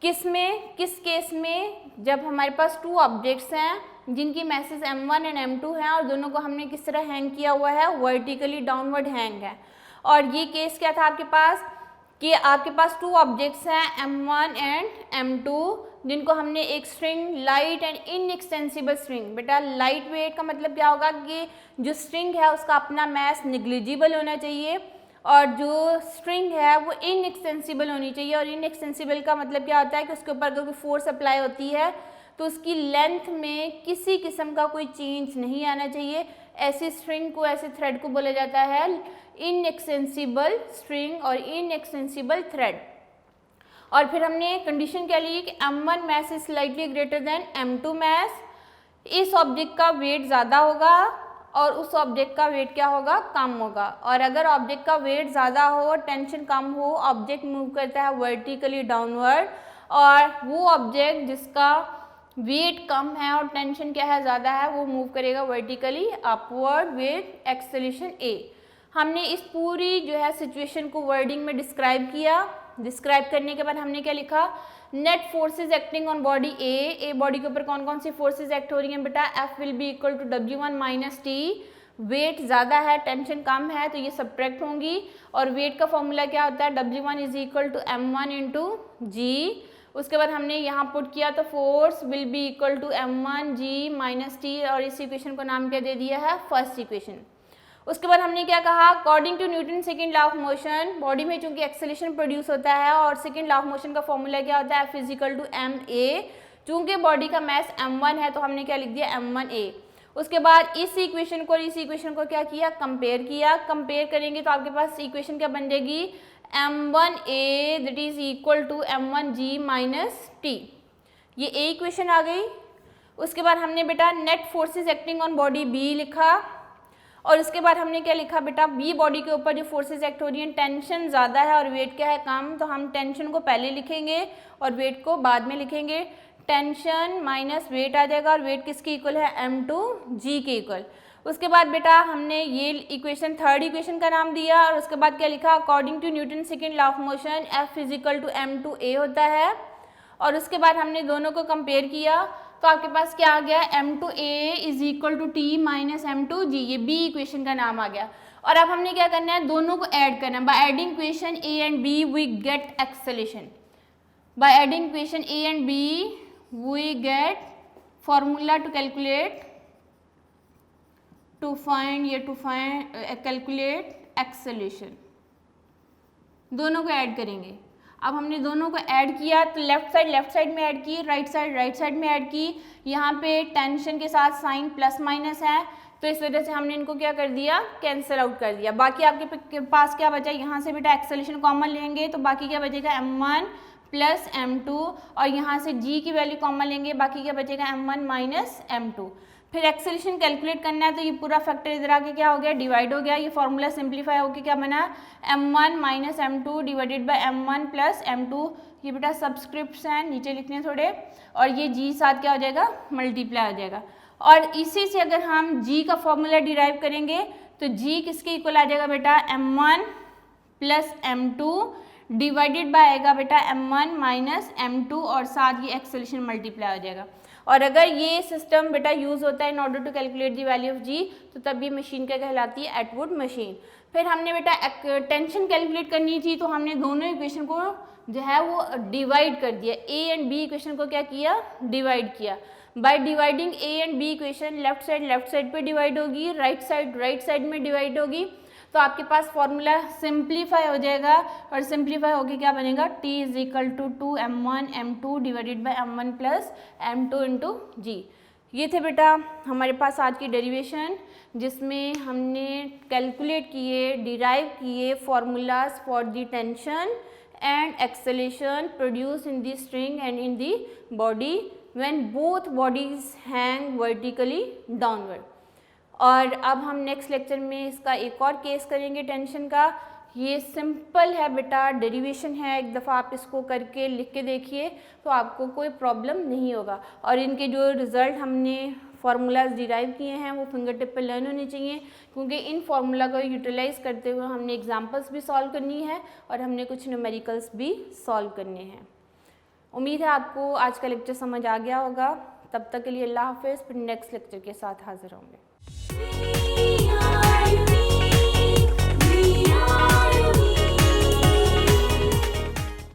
B: किस केस में, जब हमारे पास 2 ऑब्जेक्ट्स हैं जिनकी मैसेज m1 एंड m2 हैं और दोनों को हमने किस तरह हैंग किया हुआ है, वर्टिकली डाउनवर्ड हैंग है। और ये केस क्या था आपके पास कि आपके पास 2 ऑब्जेक्ट्स हैं m1 एंड m2 जिनको हमने एक string, light and inextensible string. बेटा लाइट वेट का मतलब क्या होगा कि जो स्ट्रिंग है उसका अपना मास निग्लिजिबल होना चाहिए और जो स्ट्रिंग है वो इनएक्सटेंसिबल होनी चाहिए। और इनएक्सटेंसिबल का मतलब क्या होता है कि उसके ऊपर अगर कोई फोर्स अप्लाई होती है तो उसकी लेंथ में किसी किस्म का कोई चेंज नहीं आना चाहिए। ऐसी स्ट्रिंग को, ऐसे थ्रेड को बोला जाता है इनएक्सटेंसिबल स्ट्रिंग और इनएक्सटेंसिबल थ्रेड। और फिर हमने कंडीशन क्या ली कि m1 mass is slightly greater than m2 मास। इस ऑब्जेक्ट का वेट ज़्यादा होगा और उस ऑब्जेक्ट का वेट क्या होगा, कम होगा। और अगर ऑब्जेक्ट का वेट ज़्यादा हो, टेंशन कम हो, ऑब्जेक्ट मूव करता है वर्टिकली डाउनवर्ड, और वो ऑब्जेक्ट जिसका वेट कम है और टेंशन क्या है ज़्यादा है, वो मूव करेगा vertically upward with acceleration a। हमने इस पूरी जो है सिचुएशन को वर्डिंग में डिस्क्राइब किया। डिस्क्राइब करने के बाद हमने क्या लिखा, net forces acting on body a body के ऊपर कौन कौन सी फोर्सेज एक्ट हो रही हैं बेटा, F will be equal to W1 minus T. Weight ज़्यादा है, टेंशन कम है, तो ये सब्ट्रैक्ट होंगी। और वेट का फॉर्मूला क्या होता है, W1 is equal to m1 into g. उसके बाद हमने यहाँ पुट किया तो force will be equal to m1 g minus T, और इस इक्वेशन को नाम क्या दे दिया है, फर्स्ट इक्वेशन। उसके बाद हमने क्या कहा, according to Newton second law of motion, body में चूंकि एक्सेलरेशन प्रोड्यूस होता है और सेकंड लॉ ऑफ मोशन का फॉर्मूला क्या होता है, F is equal to ma। चूंकि बॉडी का मास m1 है तो हमने क्या लिख दिया, m1a। उसके बाद इस इक्वेशन को और इस इक्वेशन को क्या किया, कंपेयर किया। कंपेयर करेंगे तो आपके पास इक्वेशन क्या बन जाएगी, m1a that is equal to m1g minus T. ये a इक्वेशन आ गई। उसके बाद हमने बेटा net forces acting on body b लिखा। और इसके बाद हमने क्या लिखा बेटा, बी बॉडी के ऊपर जो फोर्सेज एक्ट हो रही हैं, टेंशन ज़्यादा है और वेट क्या है, कम, तो हम टेंशन को पहले लिखेंगे और वेट को बाद में लिखेंगे। टेंशन माइनस वेट आ जाएगा और वेट किसके इक्वल है, m2g के इक्वल। उसके बाद बेटा हमने ये इक्वेशन थर्ड इक्वेशन का नाम दिया और उसके बाद क्या लिखा, according to Newton second law of motion F is equal to m2a होता है। और उसके बाद हमने दोनों को कंपेयर किया तो आपके पास क्या आ गया, m2a is equal to T minus m2g, ये b इक्वेशन का नाम आ गया। और अब हमने क्या करना है, दोनों को ऐड करना है। By adding equation a and b we get acceleration. By adding equation a and b we get formula to calculate, to find calculate acceleration. दोनों को ऐड करेंगे। अब हमने दोनों को ऐड किया तो लेफ्ट साइड में ऐड की, राइट साइड में ऐड की। यहाँ पे टेंशन के साथ साइन प्लस माइनस है, तो इस वजह से हमने इनको क्या कर दिया, कैंसिल आउट कर दिया। बाकी आपके पास क्या बचा, यहाँ से बेटा एक्सेलरेशन कॉमन लेंगे तो बाकी क्या बचेगा m1 प्लस m2, और यहाँ से g की वैल्यू कॉमन लेंगे, बाकी क्या बचेगा m1 माइनस m2। फिर एक्सेलरेशन कैलकुलेट करना है तो ये पूरा फैक्टर इधर आके क्या हो गया, डिवाइड हो गया। ये फॉर्मूला सिंप्लीफाई होकर क्या बना, m1 minus m2 divided by m1 plus m2। ये बेटा सब्सक्रिप्ट्स हैं, नीचे लिखने हैं थोड़े, और ये g साथ क्या हो जाएगा, मल्टीप्लाई हो जाएगा। और इसी से अगर हम g का फॉर्मूला डिराइव करेंगे तो g किसके इक्वल आ जाएगा बेटा, m1 plus m2 divided bye आएगा बेटा m1 माइनस m2, और साथ ये एक्सेलरेशन मल्टीप्लाई हो जाएगा। और अगर ये सिस्टम बेटा यूज़ होता है in order to calculate the value of g, तो तब ये मशीन क्या कहलाती है, एटवुड मशीन। फिर हमने बेटा टेंशन कैलकुलेट करनी थी, तो हमने दोनों इक्वेशन को जो है वो डिवाइड कर दिया, a एंड b इक्वेशन को क्या किया, डिवाइड किया। By dividing a and b equation left side पे डिवाइड होगी, राइट साइड में डिवाइड होगी, तो आपके पास फॉर्मूला सिंप्लीफाई हो जाएगा, और सिंप्लीफाई होके क्या बनेगा, t is equal to 2m1 m2 divided by m1 plus m2 into g। ये थे बेटा हमारे पास आज की डेरिवेशन, जिसमें हमने कैलकुलेट किए, डिराइव किए formulas for the tension and acceleration produce in the string and in the body when both bodies hang vertically downward. और अब हम नेक्स्ट लेक्चर में इसका एक और केस करेंगे टेंशन का। ये सिंपल है बेटा, डेरिवेशन है, एक दफ़ा आप इसको करके लिख के देखिए तो आपको कोई प्रॉब्लम नहीं होगा। और इनके जो रिज़ल्ट हमने फार्मूलाज डिराइव किए हैं वो फिंगर टिप पे लर्न होने चाहिए, क्योंकि इन फार्मूला को यूटिलाइज़ करते हुए हमने एग्जाम्पल्स भी सॉल्व करनी है और हमने कुछ न्यूमेरिकल्स भी सॉल्व करने हैं। उम्मीद है आपको आज का लेक्चर समझ आ गया होगा। तब तक के लिए अल्लाह हाफ़िज़, फिर नेक्स्ट लेक्चर के साथ हाजिर होंगे।